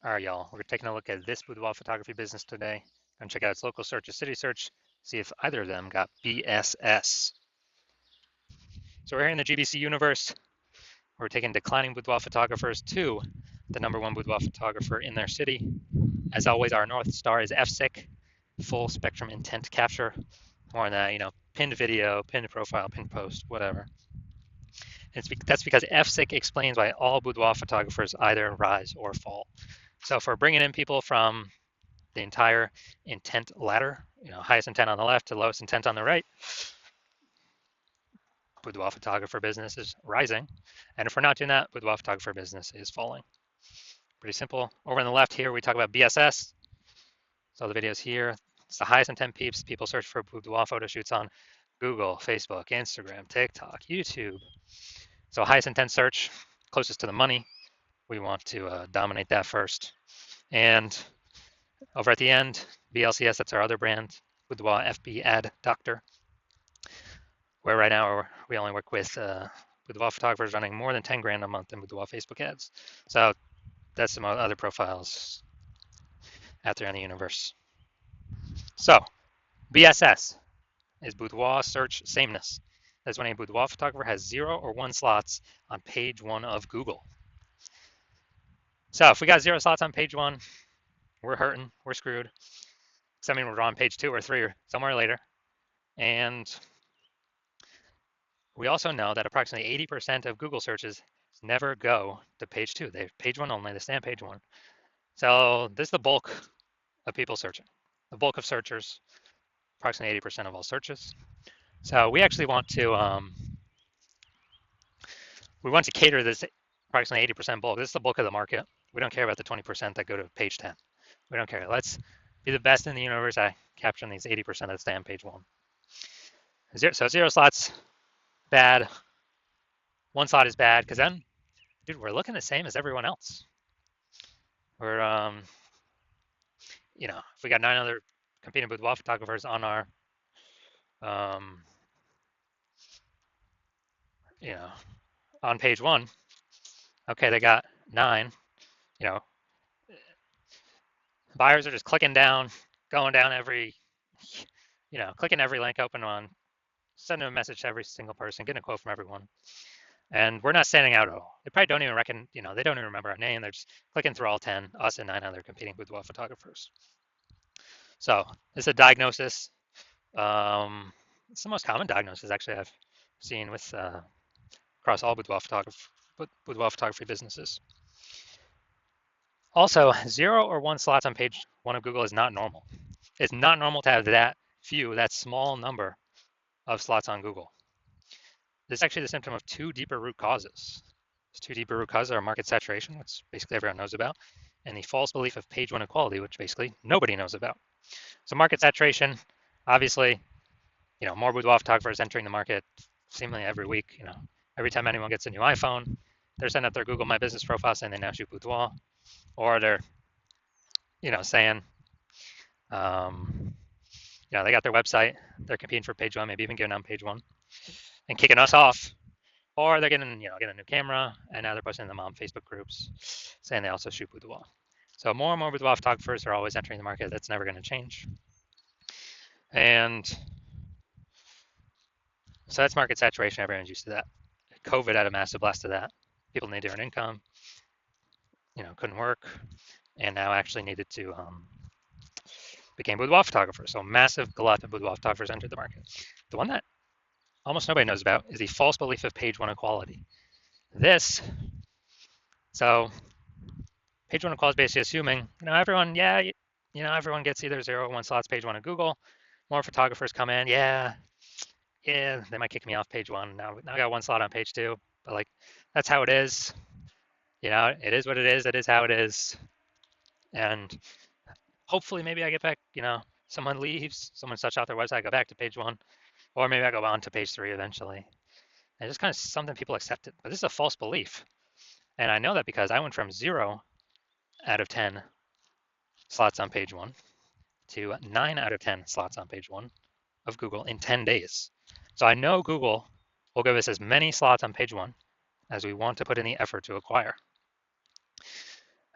All right, y'all, we're taking a look at this boudoir photography business today. And check out its local search or city search, see if either of them got BSS. So we're here in the GBC universe. We're taking declining boudoir photographers to the #1 boudoir photographer in their city. As always, our North Star is FSIC, full spectrum intent capture. More on that, pinned video, pinned profile, pinned post, whatever. That's because FSIC explains why all boudoir photographers either rise or fall. So if we're bringing in people from the entire intent ladder, highest intent on the left to lowest intent on the right, boudoir photographer business is rising. And if we're not doing that, boudoir photographer business is falling. Pretty simple. Over on the left here, we talk about BSS. So the videos here, it's the highest intent peeps. People search for boudoir photo shoots on Google, Facebook, Instagram, TikTok, YouTube. So highest intent search, closest to the money. We want to dominate that first. And over at the end, BLCS, that's our other brand, Boudoir FB Ad Doctor, where right now we only work with boudoir photographers running more than 10 grand a month in boudoir Facebook ads. So that's some other profiles out there in the universe. So BSS is boudoir search sameness. That's when a boudoir photographer has 0 or 1 slots on page 1 of Google. So if we got 0 slots on page 1, we're hurting, we're screwed. So I mean, we're on page 2 or 3 or somewhere later. And we also know that approximately 80% of Google searches never go to page 2. They're page 1 only, they stay on page 1. So this is the bulk of people searching. The bulk of searchers, approximately 80% of all searches. So we actually want to cater this approximately 80% bulk. This is the bulk of the market. We don't care about the 20% that go to page 10. We don't care. Let's be the best in the universe at capturing these 80% that stay on page 1. So 0 slots, bad. 1 slot is bad because then, dude, we're looking the same as everyone else. We're, if we got 9 other competing boudoir photographers on our, on page 1, okay, they got 9, buyers are just clicking down, going down every, clicking every link open on, sending a message to every single person, getting a quote from everyone. And we're not standing out at all. They probably don't even reckon, they don't even remember our name. They're just clicking through all 10, us and 9 other competing boudoir photographers. So it's a diagnosis. It's the most common diagnosis actually I've seen with across all boudoir photography businesses. Also, 0 or 1 slots on page 1 of Google is not normal. It's not normal to have that small number of slots on Google. This is actually the symptom of 2 deeper root causes. These 2 deeper root causes are market saturation, which basically everyone knows about, and the false belief of page 1 equality, which basically nobody knows about. So market saturation, obviously, more boudoir photographers entering the market seemingly every week. Every time anyone gets a new iPhone, they're sending out their Google My Business profile saying they now shoot boudoir, or they're, saying, they got their website, they're competing for page 1, maybe even getting on page 1, and kicking us off. Or they're getting a new camera, and now they're posting them on Facebook groups saying they also shoot boudoir. So more and more boudoir photographers are always entering the market. That's never going to change. And so that's market saturation. Everyone's used to that. COVID had a massive blast to that. People needed to earn income, couldn't work, and now actually needed to became boudoir photographers. So massive glut of boudoir photographers entered the market. The one that almost nobody knows about is the false belief of page 1 equality. So page 1 equality is basically assuming, everyone, everyone gets either 0 or 1 slots page 1 of Google. More photographers come in, they might kick me off page 1. Now I got 1 slot on page 2, but that's how it is. It is what it is. It is how it is. And hopefully maybe I get back, someone leaves, someone shuts out their website, I go back to page 1, or maybe I go on to page 3 eventually. And just kind of something people accept it. But this is a false belief. And I know that because I went from 0 out of 10 slots on page 1 to 9 out of 10 slots on page 1 of Google in 10 days. So I know Google will give us as many slots on page 1 as we want to put in the effort to acquire.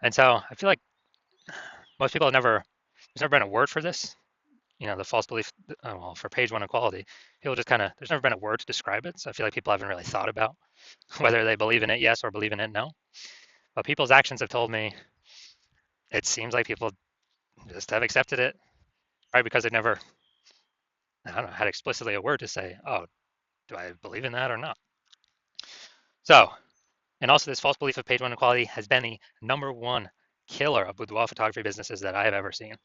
And so I feel like most people have never, there's never been a word for this. The false belief, well, for page one equality, people just kind of, there's never been a word to describe it. So I feel like people haven't really thought about whether they believe in it yes or believe in it no. But people's actions have told me it seems like people just have accepted it, right? Because they've never, I don't know, had explicitly a word to say, oh, do I believe in that or not? So, and also this false belief of page one equality has been the #1 killer of boudoir photography businesses that I have ever seen.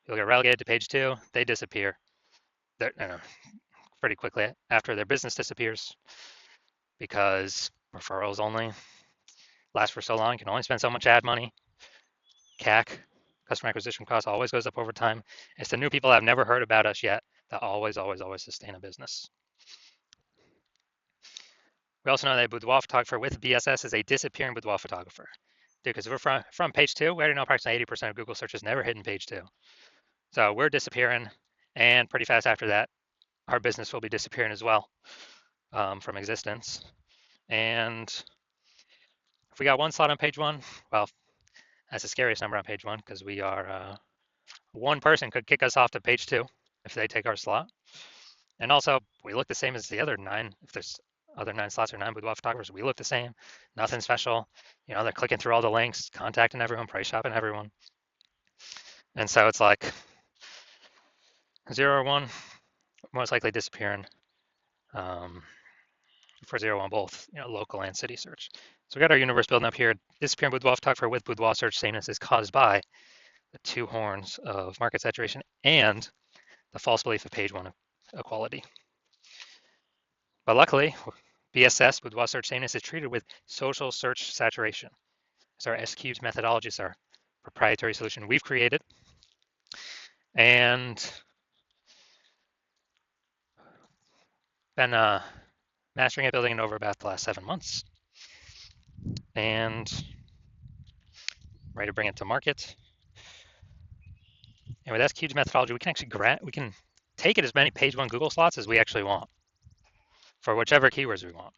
You'll get relegated to page two, they disappear. They're, pretty quickly after their business disappears because referrals only last for so long. You can only spend so much ad money. CAC, customer acquisition cost, always goes up over time. It's the new people that have never heard about us yet that always, always, always sustain a business. We also know that a boudoir photographer with BSS is a disappearing boudoir photographer. Because if we're from page two, we already know approximately 80% of Google searches never hit in page two. So we're disappearing, and pretty fast after that, our business will be disappearing as well from existence. And if we got one slot on page one, well, that's the scariest number on page one because we are one person could kick us off to page two if they take our slot. And also, we look the same as the other 9. If there's other 9 slots or 9 boudoir photographers, we look the same. Nothing special. They're clicking through all the links, contacting everyone, price shopping everyone. And so it's like 0 or 1, most likely disappearing. For 0 1 both, local and city search. So we got our universe building up here. Disappearing boudoir photographer with boudoir search sameness is caused by the 2 horns of market saturation and the false belief of page one equality. But luckily, BSS, boudoir search sameness, is treated with social search saturation. It's our S-cubed methodology. It's our proprietary solution we've created. And been mastering it, building it over about the last 7 months. And ready to bring it to market. And with S-cubed methodology, we can actually we can take it as many page one Google slots as we actually want for whichever keywords we want.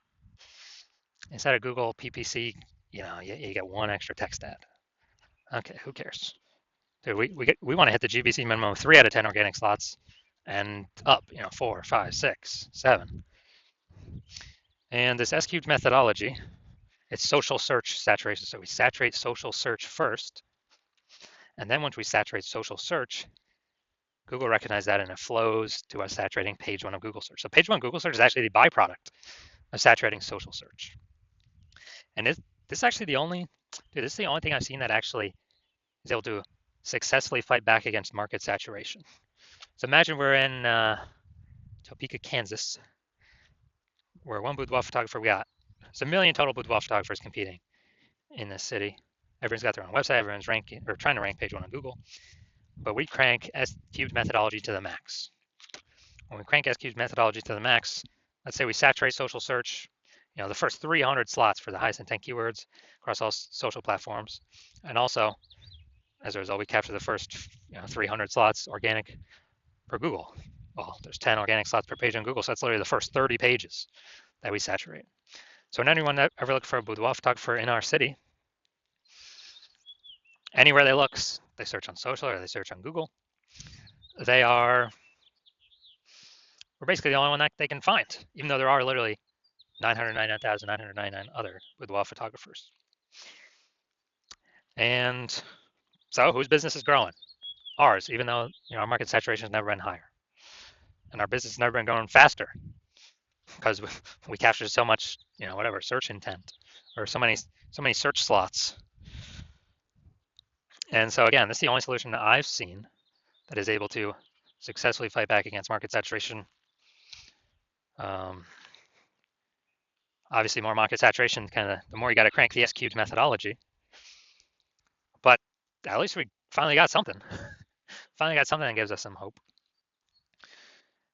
Inside of Google PPC, you get 1 extra text ad. Okay, who cares? Dude, we want to hit the GBC minimum of 3 out of 10 organic slots and up, 4, 5, 6, 7. And this S-cubed methodology, it's social search saturation. So we saturate social search first. And then once we saturate social search, Google recognizes that and it flows to us saturating page one of Google search. So page one Google search is actually the byproduct of saturating social search. And this is actually the only, this is the only thing I've seen that actually is able to successfully fight back against market saturation. So imagine we're in Topeka, Kansas, where one boudoir photographer we got. There's 1 million total boudoir photographers competing in this city. Everyone's got their own website. Everyone's ranking or trying to rank page one on Google. But we crank S-cubed methodology to the max. When we crank S-cubed methodology to the max, let's say we saturate social search, the first 300 slots for the highest intent keywords across all social platforms. And also, as a result, we capture the first 300 slots organic per Google. Well, there's 10 organic slots per page on Google, so that's literally the first 30 pages that we saturate. So when anyone that ever looks for a boudoir photographer in our city, anywhere they look, they search on social or they search on Google, we're basically the only one that they can find, even though there are literally 999,999 other boudoir photographers. And so whose business is growing? Ours, even though our market saturation has never been higher. And our business has never been growing faster because we capture so much, search intent or so many search slots. And so again, this is the only solution that I've seen that is able to successfully fight back against market saturation. Obviously, more market saturation, the more you got to crank the S-cubed methodology. But at least we finally got something. Finally got something that gives us some hope.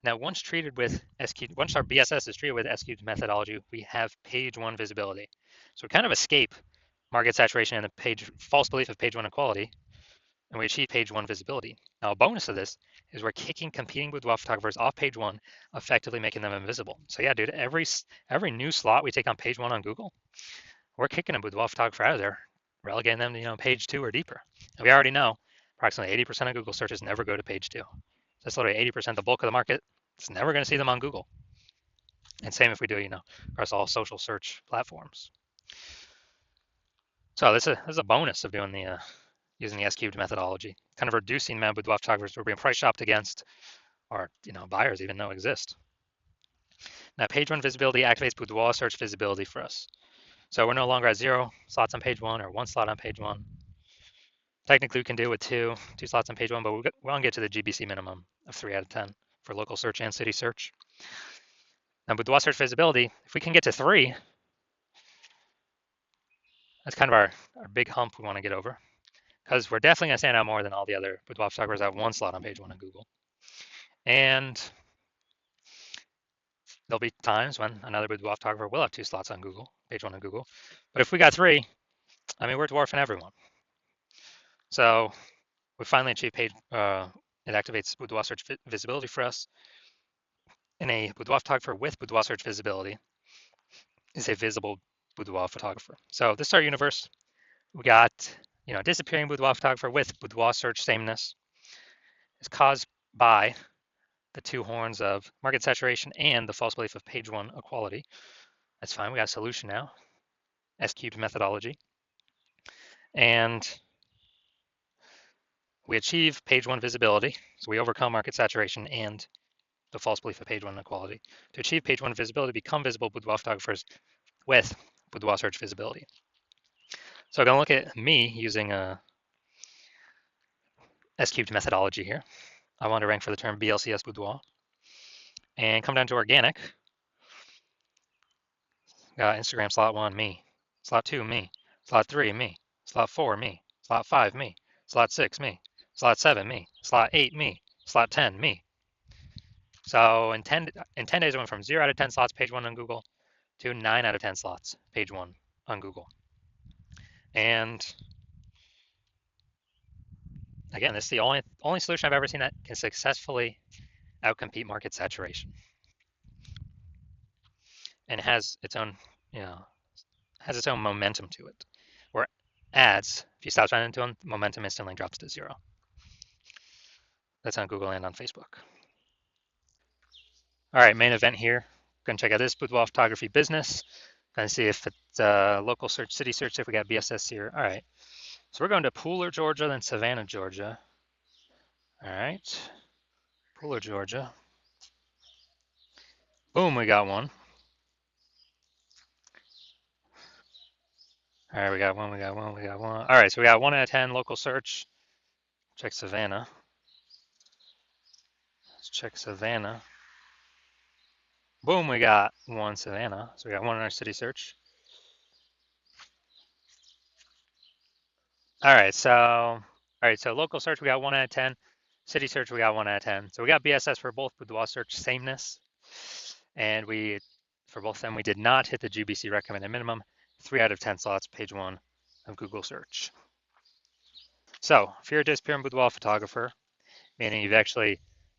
Now, once our BSS is treated with S-cubed methodology, we have page one visibility. So we kind of escape market saturation and the false belief of page one equality, and we achieve page one visibility. Now, a bonus of this is we're kicking competing boudoir photographers off page one, effectively making them invisible. So yeah, dude, every new slot we take on page one on Google, we're kicking a boudoir photographer out of there, relegating them to page two or deeper. And we already know Approximately 80% of Google searches never go to page 2. That's literally 80%, the bulk of the market. It's never going to see them on Google. And same if we do, across all social search platforms. So this is a bonus of doing the using the S-cubed methodology, kind of reducing the amount of boudoir photographers we're being price shopped against, or buyers even know exist. Now, page 1 visibility activates boudoir search visibility for us. So we're no longer at 0 slots on page 1 or 1 slot on page 1. Technically, we can do it with two slots on page 1, but we want to get to the GBC minimum of 3 out of 10 for local search and city search. Now, boudoir search visibility, if we can get to 3, that's kind of our big hump we want to get over, because we're definitely going to stand out more than all the other boudoir photographers that have 1 slot on page 1 on Google. And there'll be times when another boudoir photographer will have 2 slots on Google, page 1 on Google. But if we got 3, I mean, we're dwarfing everyone. So we finally achieved page, it activates boudoir search visibility for us. And a boudoir photographer with boudoir search visibility is a visible boudoir photographer. So this is our universe. We got, disappearing boudoir photographer with boudoir search sameness is caused by the 2 horns of market saturation and the false belief of page 1 equality. That's fine. We got a solution now. S-cubed methodology. And we achieve page 1 visibility. So we overcome market saturation and the false belief of page 1 equality. To achieve page 1 visibility, become visible boudoir photographers with boudoir search visibility. So I'm going to look at me using a S-cubed methodology here. I want to rank for the term BLCS boudoir. And come down to organic. Got Instagram slot 1, me. Slot 2, me. Slot 3, me. Slot 4, me. Slot 5, me. Slot 6, me. Slot 7, me. Slot 8, me. Slot 10, me. So in 10 days, I went from 0 out of 10 slots, page 1 on Google, to 9 out of 10 slots, page 1 on Google. And again, this is the only solution I've ever seen that can successfully outcompete market saturation. And it has its own, momentum to it. Where ads, if you stop signing into them, momentum instantly drops to 0. That's on Google and on Facebook. All right, main event here. Gonna check out this boudoir photography business. Gonna see if it's local search, city search, if we got BSS here. All right, so we're going to Pooler, Georgia, then Savannah, Georgia. All right, Pooler, Georgia. Boom, we got one. All right, we got one. All right, so we got 1 out of 10 local search. Check Savannah. Let's check Savannah. Boom, we got 1 Savannah. So we got 1 in our city search. All right, so local search, we got 1 out of 10. City search, we got 1 out of 10. So we got BSS for both boudoir search sameness. And for both of them, we did not hit the GBC recommended minimum, 3 out of 10 slots, page 1 of Google search. So if you're a disappearing boudoir photographer, meaning you've actually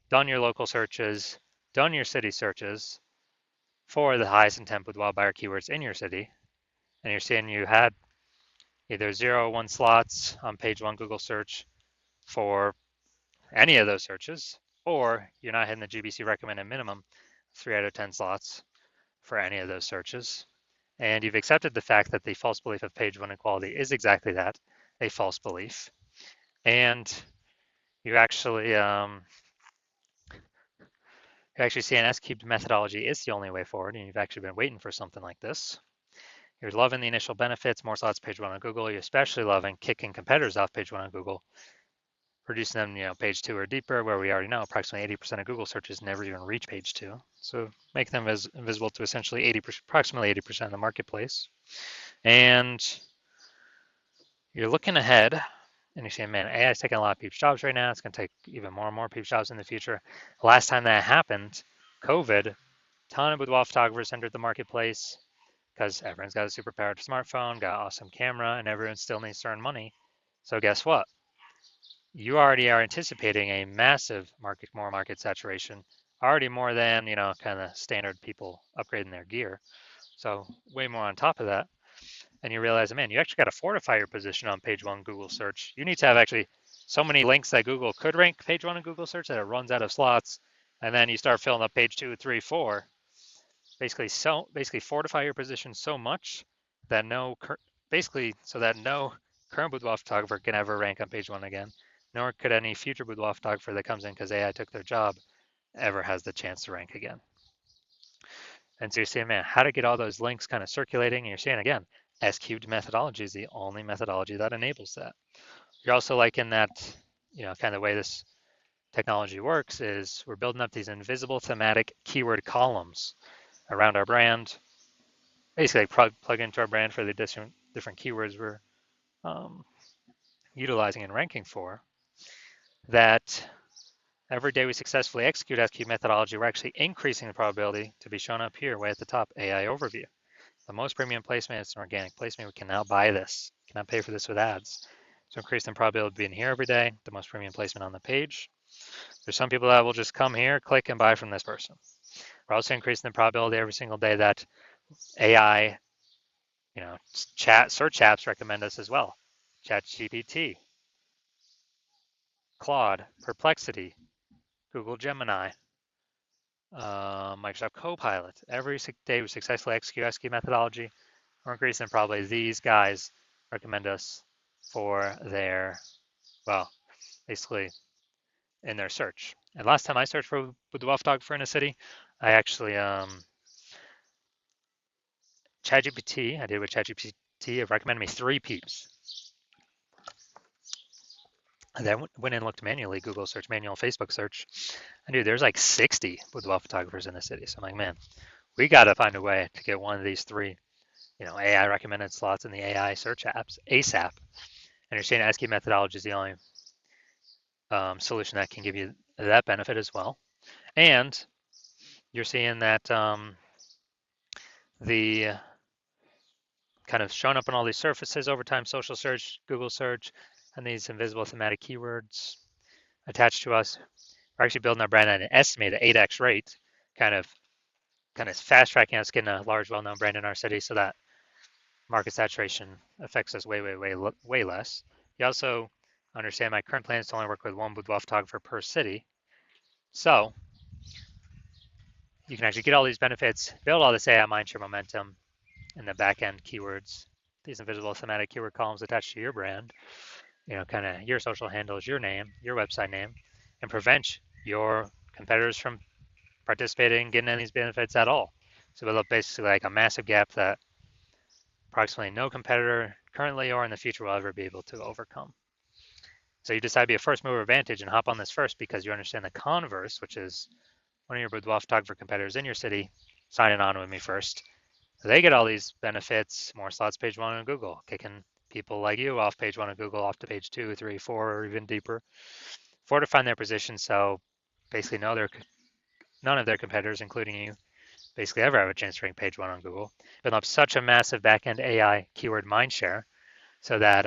done your local searches, done your city searches for the highest intent boudoir buyer keywords in your city, and you're seeing you had either 0 or 1 slots on page 1 Google search for any of those searches, or you're not hitting the GBC recommended minimum, 3 out of 10 slots for any of those searches, and you've accepted the fact that the false belief of page 1 equality is exactly that, a false belief, and you actually see an S-cubed methodology is the only way forward, and you've actually been waiting for something like this. You're loving the initial benefits, more slots page 1 on Google. You're especially loving kicking competitors off page 1 on Google, reducing them, page 2 or deeper, where we already know approximately 80% of Google searches never even reach page 2. So make them visible to essentially approximately 80% of the marketplace. And you're looking ahead and you're saying, man, AI is taking a lot of people's jobs right now. It's going to take even more and more people's jobs in the future. Last time that happened, COVID, a ton of boudoir photographers entered the marketplace because everyone's got a super powered smartphone, got awesome camera, and everyone still needs to earn money. So guess what? You already are anticipating a massive market saturation, already more than, kind of standard people upgrading their gear. So way more on top of that. And you realize, man, you actually got to fortify your position on page 1 Google search. You need to have actually so many links that Google could rank page 1 in Google search that it runs out of slots, and then you start filling up page 2, 3, 4. Basically fortify your position so much that no current boudoir photographer can ever rank on page 1 again, nor could any future boudoir photographer that comes in because AI took their job ever has the chance to rank again. And so you're seeing, man, how to get all those links kind of circulating. And you're seeing, again, S-cubed methodology is the only methodology that enables that. You're also liking that, kind of the way this technology works is we're building up these invisible thematic keyword columns around our brand. Basically, plug into our brand for the different keywords we're utilizing and ranking for. That every day we successfully execute S-cube methodology, we're actually increasing the probability to be shown up here way at the top, AI overview. The most premium placement is an organic placement. We can now buy this, cannot pay for this with ads. So increase the probability of being here every day, the most premium placement on the page. There's some people that will just come here, click, and buy from this person. We're also increasing the probability every single day that AI, search apps recommend us as well. ChatGPT, Claude, Perplexity, Google Gemini, Microsoft Copilot. Every day we successfully execute S-cube methodology, we're increasing probably these guys recommend us for their, basically in their search. And last time I searched for boudoir photographer in a city, I actually, ChatGPT, I did with ChatGPT, it recommended me 3 peeps. And then went in and looked manually, Google search, manual Facebook search. And dude, there's like 60 boudoir photographers in the city. So I'm like, man, we got to find a way to get one of these 3, AI recommended slots in the AI search apps ASAP. And you're seeing S-cube methodology is the only solution that can give you that benefit as well. And you're seeing that the kind of shown up on all these surfaces over time, social search, Google search, and these invisible thematic keywords attached to us. We're actually building our brand at an estimated 8x rate, kind of fast tracking us getting a large, well-known brand in our city so that market saturation affects us way less. You also understand my current plan is to only work with 1 boudoir photographer per city. So you can actually get all these benefits, build all this AI mindshare momentum in the back-end keywords, these invisible thematic keyword columns attached to your brand, kind of your social handles, your name, your website name, and prevent your competitors from participating, getting any of these benefits at all. So build up basically like a massive gap that approximately no competitor currently or in the future will ever be able to overcome. So you decide to be a first mover advantage and hop on this first because you understand the converse, which is one of your boudoir photographer competitors in your city signing on with me first. So they get all these benefits, more slots page 1 on Google, kicking people like you off page 1 of Google off to page 2, 3, 4, or even deeper, fortifying their position. So basically none of their competitors, including you, basically ever have a chance to rank page 1 on Google. Build up such a massive backend AI keyword mindshare so that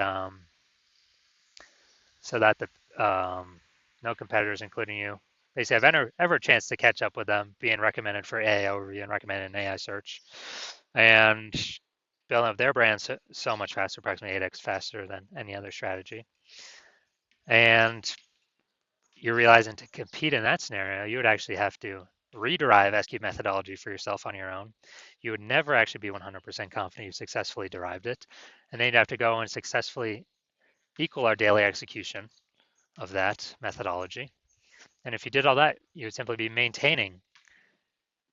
the no competitors, including you, basically have ever a chance to catch up with them, being recommended for AI overview and recommended in AI search, and building up their brand so much faster, approximately 8x faster than any other strategy. And you're realizing to compete in that scenario, you would actually have to rederive S-cube methodology for yourself on your own. You would never actually be 100% confident you successfully derived it. And then you'd have to go and successfully equal our daily execution of that methodology. And if you did all that, you would simply be maintaining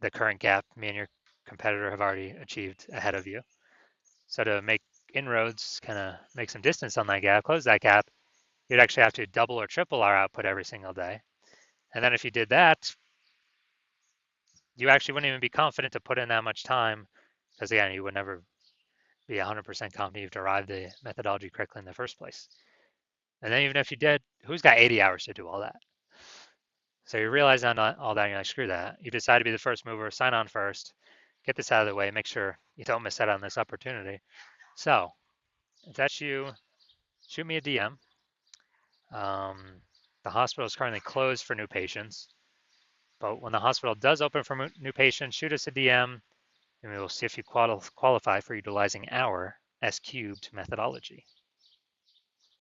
the current gap me and your competitor have already achieved ahead of you. So to make inroads, kind of make some distance on that gap, close that gap, you'd actually have to double or triple our output every single day. And then if you did that, you actually wouldn't even be confident to put in that much time because again, you would never be 100% confident you've derived the methodology correctly in the first place. And then even if you did, who's got 80 hours to do all that? So you realize on all that, and you're like, screw that. You decide to be the first mover, sign on first, get this out of the way, make sure you don't miss out on this opportunity. So if that's you, shoot me a DM. The hospital is currently closed for new patients, but when the hospital does open for new patients, shoot us a DM, and we will see if you qualify for utilizing our S-cubed methodology.